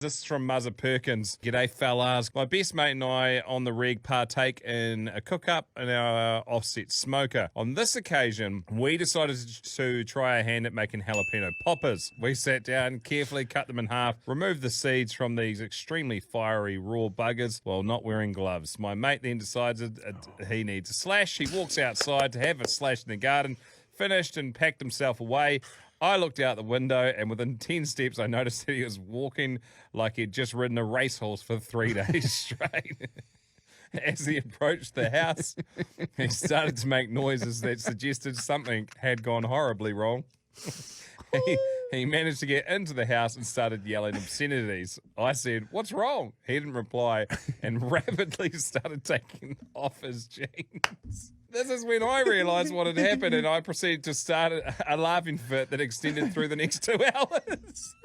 This is from Muzzer Perkins. G'day, fellas. My best mate and I on the rig partake in a cook-up in our offset smoker. On this occasion, we decided to try our hand at making jalapeno poppers. We sat down, carefully cut them in half, removed the seeds from these extremely fiery raw buggers while not wearing gloves. My mate then decided he needs a slash. He walks outside to have a slash in the garden, finished and packed himself away. I looked out the window, and within 10 steps, I noticed that he was walking like he'd just ridden a racehorse for 3 days straight. As he approached the house, he started to make noises that suggested something had gone horribly wrong. He managed to get into the house and started yelling obscenities. I said, "What's wrong?" He didn't reply and rapidly started taking off his jeans. This is when I realised what had happened, and I proceeded to start a laughing fit that extended through the next 2 hours.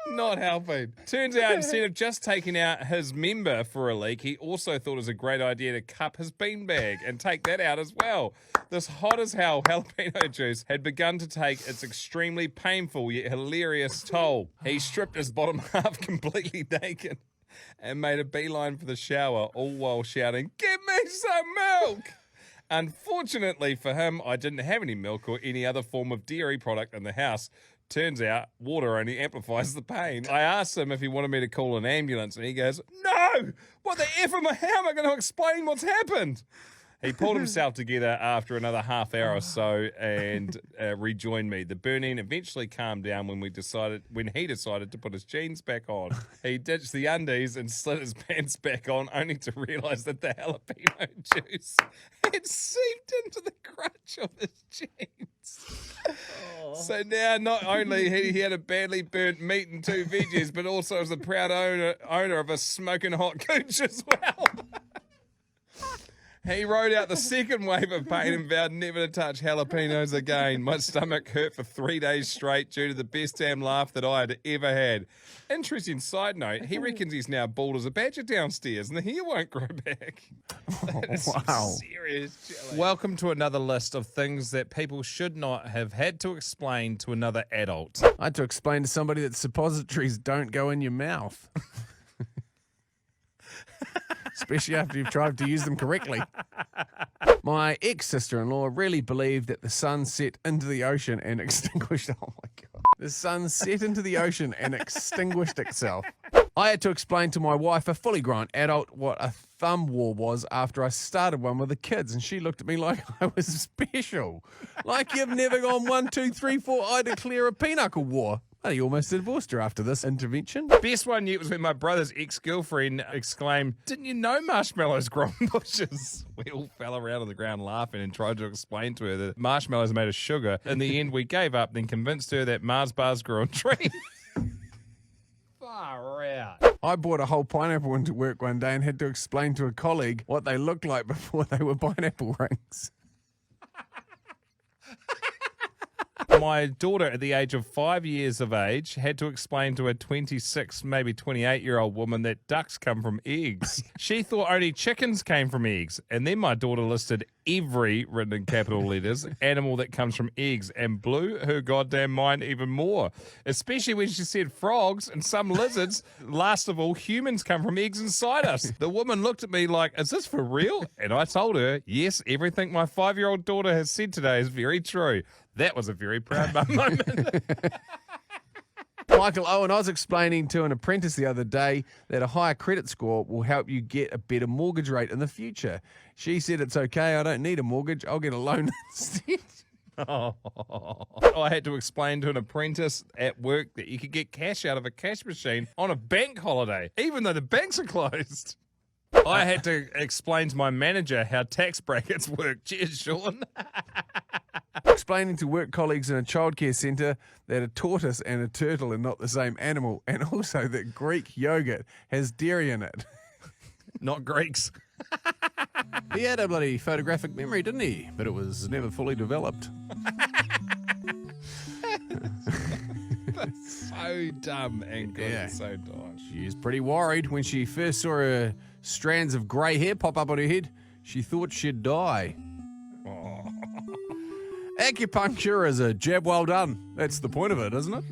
Not helping. Turns out, instead of just taking out his member for a leak, he also thought it was a great idea to cup his beanbag and take that out as well. This hot as hell jalapeno juice had begun to take its extremely painful yet hilarious toll. He stripped his bottom half completely naked and made a beeline for the shower, all while shouting, "Give me some milk!" Unfortunately for him, I didn't have any milk or any other form of dairy product in the house. Turns out, water only amplifies the pain. I asked him if he wanted me to call an ambulance, and he goes, "No! What the F am I? How am I going to explain what's happened?" He pulled himself together after another half hour or so and rejoined me. The burning eventually calmed down when he decided to put his jeans back on. He ditched the undies and slid his pants back on, only to realise that the jalapeno juice had seeped into the crotch of his jeans. So now not only he had a badly burnt meat and 2 veggies, but also was the proud owner of a smoking hot gooch as well. He rode out the second wave of pain and vowed never to touch jalapenos again. My stomach hurt for 3 days straight due to the best damn laugh that I had ever had. Interesting side note, he reckons he's now bald as a badger downstairs and the hair won't grow back. Wow. Serious jelly. Welcome to another list of things that people should not have had to explain to another adult. I had to explain to somebody that suppositories don't go in your mouth. Especially after you've tried to use them correctly. My ex-sister-in-law really believed that the sun set into the ocean and extinguished... Oh, my God. The sun set into the ocean and extinguished itself. I had to explain to my wife, a fully grown adult, what a thumb war was after I started one with the kids, and she looked at me like I was special. Like you've never gone 1, 2, 3, 4, I declare a pinochle war. He almost divorced her after this intervention. Best one yet was when my brother's ex-girlfriend exclaimed, "Didn't you know marshmallows grow on bushes?" We all fell around on the ground laughing and tried to explain to her that marshmallows are made of sugar. In the end, we gave up, then convinced her that Mars bars grew on trees. Far out. I brought a whole pineapple into work one day and had to explain to a colleague what they looked like before they were pineapple rings. My daughter, at the age of 5 years of age, had to explain to a 26, maybe 28-year-old woman that ducks come from eggs. She thought only chickens came from eggs. And then my daughter listed every, written in capital letters, animal that comes from eggs and blew her goddamn mind even more. Especially when she said frogs and some lizards. Last of all, humans come from eggs inside us. The woman looked at me like, "Is this for real?" And I told her, yes, everything my 5-year-old daughter has said today is very true. That was a very proud mum moment. Michael Owen, I was explaining to an apprentice the other day that a higher credit score will help you get a better mortgage rate in the future. She said, "It's okay, I don't need a mortgage, I'll get a loan instead." Oh. I had to explain to an apprentice at work that you could get cash out of a cash machine on a bank holiday, even though the banks are closed. I had to explain to my manager how tax brackets work. Cheers, Sean. Explaining to work colleagues in a childcare centre that a tortoise and a turtle are not the same animal, and also that Greek yogurt has dairy in it. Not Greeks. He had a bloody photographic memory, didn't he? But it was never fully developed. That's so dumb and good. Yeah. So dumb. She was pretty worried when she first saw her strands of grey hair pop up on her head. She thought she'd die. Oh. Acupuncture is a jab well done. That's the point of it, isn't it?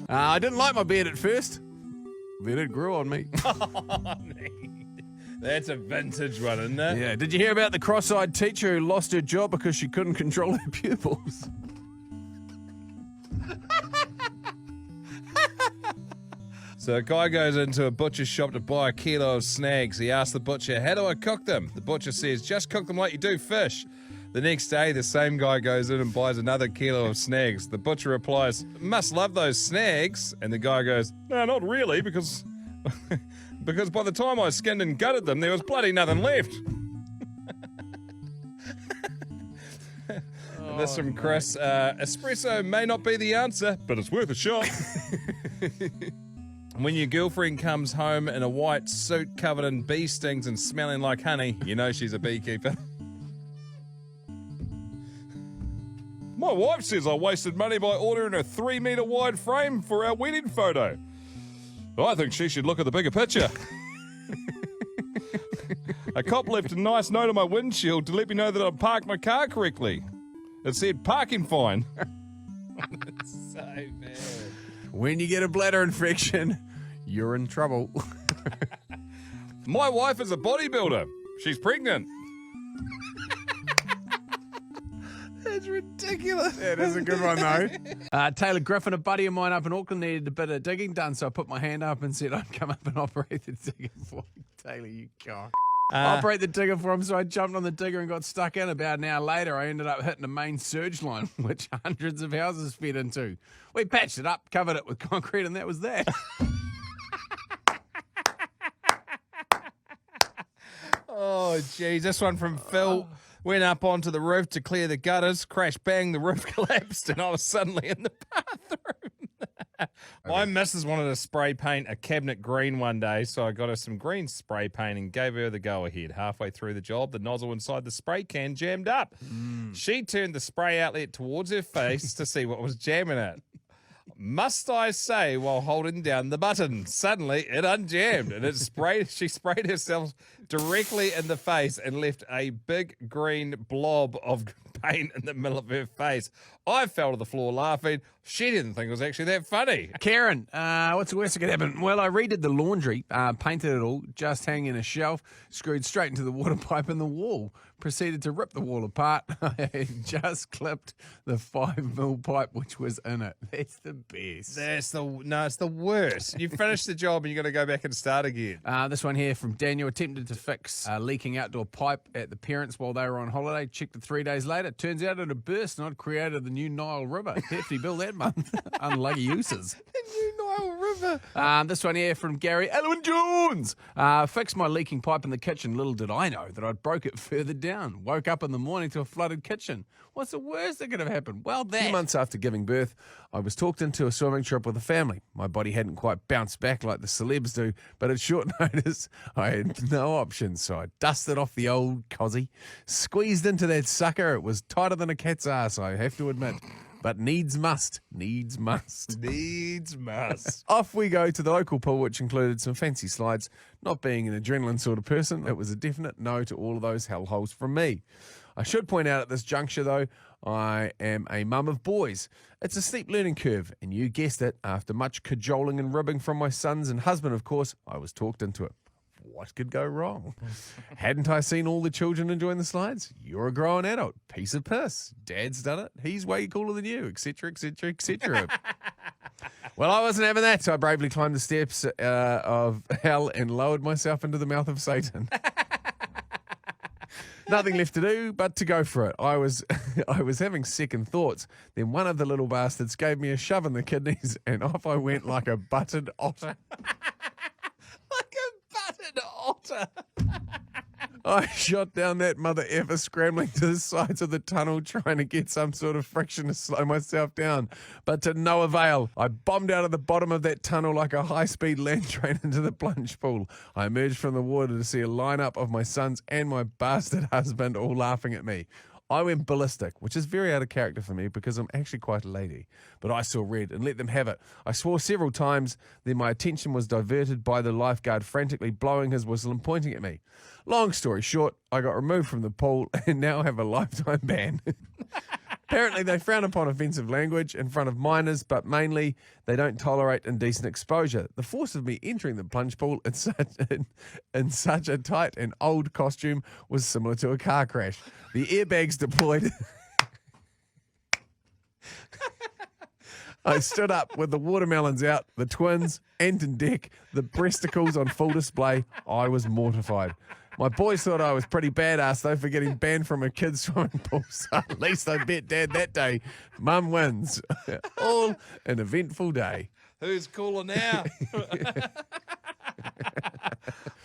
I didn't like my beard at first. Then it grew on me. That's a vintage one, isn't it? Yeah. Did you hear about the cross-eyed teacher who lost her job because she couldn't control her pupils? So a guy goes into a butcher's shop to buy a kilo of snags. He asks the butcher, how do I cook them? The butcher says, just cook them like you do fish. The next day, the same guy goes in and buys another kilo of snags. The butcher replies, must love those snags. And the guy goes, no, not really, because because by the time I skinned and gutted them, there was bloody nothing left. This from Chris. Espresso may not be the answer, but it's worth a shot. When your girlfriend comes home in a white suit covered in bee stings and smelling like honey, you know she's a beekeeper. My wife says I wasted money by ordering a 3-metre wide frame for our wedding photo. I think she should look at the bigger picture. A cop left a nice note on my windshield to let me know that I'd parked my car correctly. It said parking fine. It's so bad. When you get a bladder infection, you're in trouble. My wife is a bodybuilder. She's pregnant. That's ridiculous. That is a good one, though. Taylor Griffin, a buddy of mine up in Auckland, needed a bit of digging done, so I put my hand up and said I'd come up and operate the digger for him. Taylor, you cock. Operate the digger for him, so I jumped on the digger and got stuck in. About an hour later, I ended up hitting the main surge line, which hundreds of houses fed into. We patched it up, covered it with concrete, and that was that. Oh, geez. This one from Phil. Went up onto the roof to clear the gutters. Crash, bang, the roof collapsed, and I was suddenly in the bathroom. My missus wanted to spray paint a cabinet green one day, so I got her some green spray paint and gave her the go-ahead. Halfway through the job, the nozzle inside the spray can jammed up. She turned the spray outlet towards her face to see what was jamming it. Must I say, while holding down the button, suddenly it unjammed and she sprayed herself directly in the face and left a big green blob of paint in the middle of her face. I fell to the floor laughing. She didn't think it was actually that funny. Karen, what's the worst that could happen? Well, I redid the laundry, painted it all, just hanging in a shelf, screwed straight into the water pipe in the wall, proceeded to rip the wall apart. I had just clipped the 5mm pipe which was in it. That's the best. It's the worst. You finish the job and you got to go back and start again. This one here from Daniel, attempted to fix a leaking outdoor pipe at the parents while they were on holiday. Checked it 3 days later. Turns out it had burst and I'd created the new Nile River. Hefty bill that month. Unlucky uses. The new Nile River. This one here from Gary Alwyn Jones. Fixed my leaking pipe in the kitchen. Little did I know that I'd broke it further down. Woke up in the morning to a flooded kitchen. What's the worst that could have happened? Well, that. A few months after giving birth, I was talked into a swimming trip with the family. My body hadn't quite bounced back like the celebs do, but at short notice, I had no options. So I dusted off the old cozzy, squeezed into that sucker. It was tighter than a cat's ass, I have to admit. But needs must. Needs must. Needs must. Off we go to the local pool, which included some fancy slides. Not being an adrenaline sort of person, it was a definite no to all of those hellholes from me. I should point out at this juncture, though, I am a mum of boys. It's a steep learning curve, and you guessed it, after much cajoling and ribbing from my sons and husband, of course, I was talked into it. What could go wrong? Hadn't I seen all the children enjoying the slides? You're a grown adult. Piece of piss. Dad's done it. He's way cooler than you, etc., etc., etc. Well, I wasn't having that, so I bravely climbed the steps of hell and lowered myself into the mouth of Satan. Nothing left to do but to go for it. I was having second thoughts. Then one of the little bastards gave me a shove in the kidneys, and off I went like a buttered otter. Like a buttered otter. I shot down that mother effer, scrambling to the sides of the tunnel, trying to get some sort of friction to slow myself down. But to no avail. I bombed out of the bottom of that tunnel like a high-speed land train into the plunge pool. I emerged from the water to see a lineup of my sons and my bastard husband all laughing at me. I went ballistic, which is very out of character for me because I'm actually quite a lady. But I saw red and let them have it. I swore several times, then my attention was diverted by the lifeguard frantically blowing his whistle and pointing at me. Long story short, I got removed from the pool and now have a lifetime ban. Apparently, they frown upon offensive language in front of minors, but mainly they don't tolerate indecent exposure. The force of me entering the plunge pool in such a tight and old costume was similar to a car crash. The airbags deployed. I stood up with the watermelons out, the twins, Ant and Deck, the breasticles on full display. I was mortified. My boys thought I was pretty badass, though, for getting banned from a kid's swimming pool. So at least I bet Dad that day, Mum wins. All an eventful day. Who's cooler now?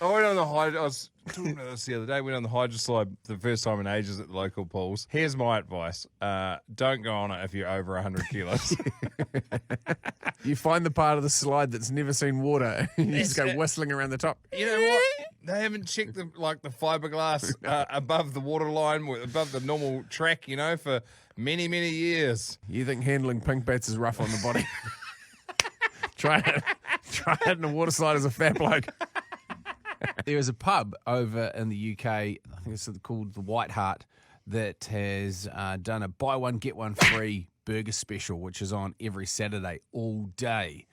I went on the I was talking about this the other day. Went on the hydro slide for the first time in ages at the local pools. Here's my advice: don't go on it if you're over 100 kilos. You find the part of the slide that's never seen water, and you just go whistling around the top. You know what? They haven't checked the fiberglass above the waterline, above the normal track, for many, many years. You think handling pink bats is rough on the body? Try it in a water slide as a fat bloke. There is a pub over in the UK, I think it's called the White Hart, that has done a buy one, get one free burger special, which is on every Saturday all day.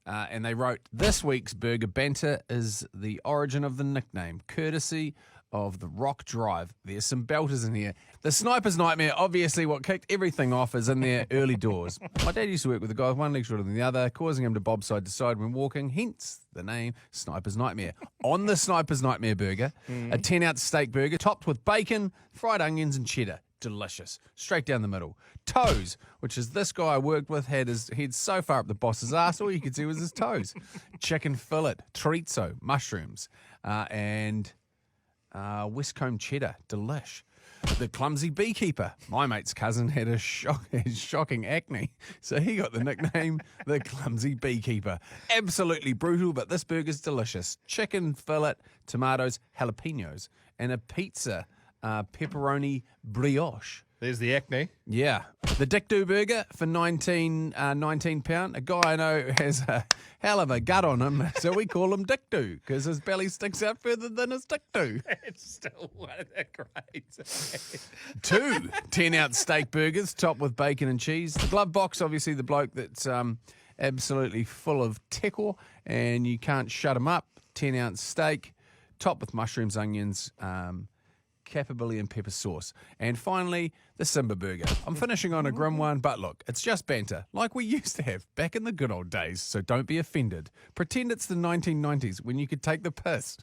And they wrote, this week's burger banter is the origin of the nickname, courtesy of the Rock Drive. There's some belters in here. The Sniper's Nightmare, obviously what kicked everything off, is in their early doors. My dad used to work with a guy with one leg shorter than the other, causing him to bob side to side when walking, hence the name Sniper's Nightmare. On the Sniper's Nightmare burger, a 10-ounce steak burger topped with bacon, fried onions and cheddar. Delicious. Straight down the middle. Toes, which is this guy I worked with, had his head so far up the boss's ass, all you could see was his toes. Chicken fillet, chorizo, mushrooms, and Westcombe cheddar. Delish. The Clumsy Beekeeper. My mate's cousin had shocking acne, so he got the nickname the Clumsy Beekeeper. Absolutely brutal, but this burger's delicious. Chicken fillet, tomatoes, jalapenos, and a pizza pepperoni brioche. There's the acne. Yeah. The Dick Do Burger for £19. A guy I know has a hell of a gut on him, so we call him Dick Do because his belly sticks out further than his Dick Do. It's still one of the greats. 2 10-ounce steak burgers topped with bacon and cheese. The glove box, obviously the bloke that's absolutely full of tickle and you can't shut him up. 10-ounce steak topped with mushrooms, onions, capability and pepper sauce. And finally, the Simba Burger. I'm finishing on a grim one, but look, it's just banter, like we used to have back in the good old days, so don't be offended. Pretend it's the 1990s when you could take the piss.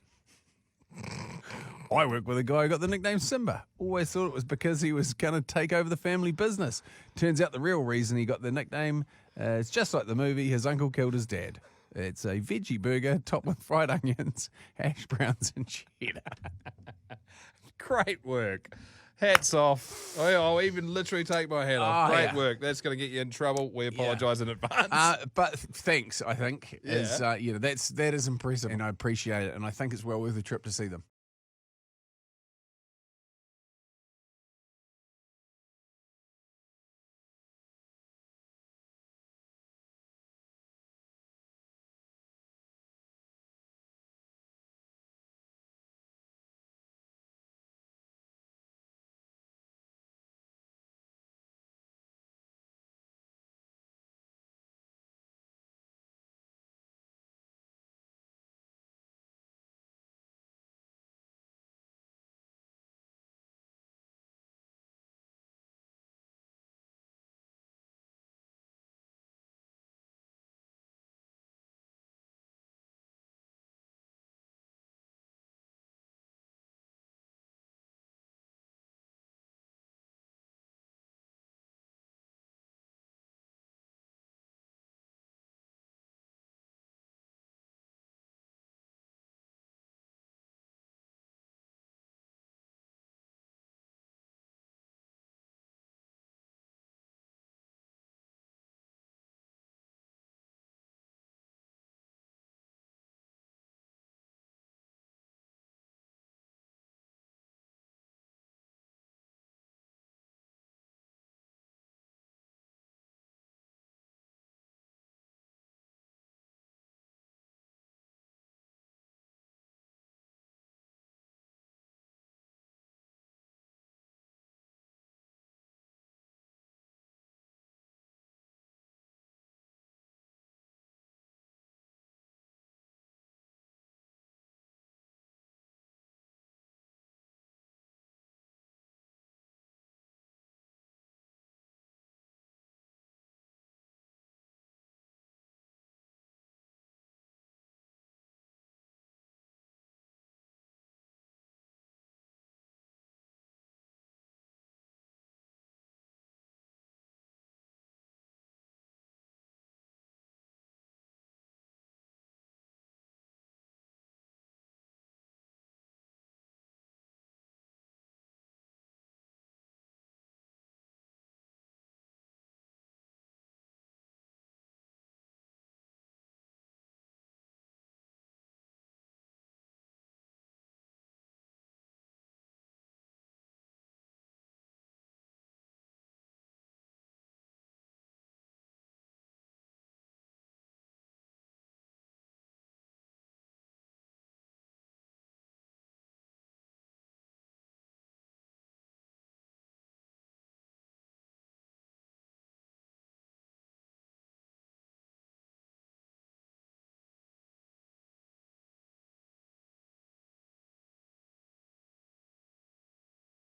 I work with a guy who got the nickname Simba. Always thought it was because he was going to take over the family business. Turns out the real reason he got the nickname is just like the movie, his uncle killed his dad. It's a veggie burger topped with fried onions, hash browns and cheddar. Great work. Hats off. I'll even literally take my hat off. Great work. That's going to get you in trouble. We apologise in advance. But thanks, I think. Yeah. That is impressive, and I appreciate it, and I think it's well worth a trip to see them.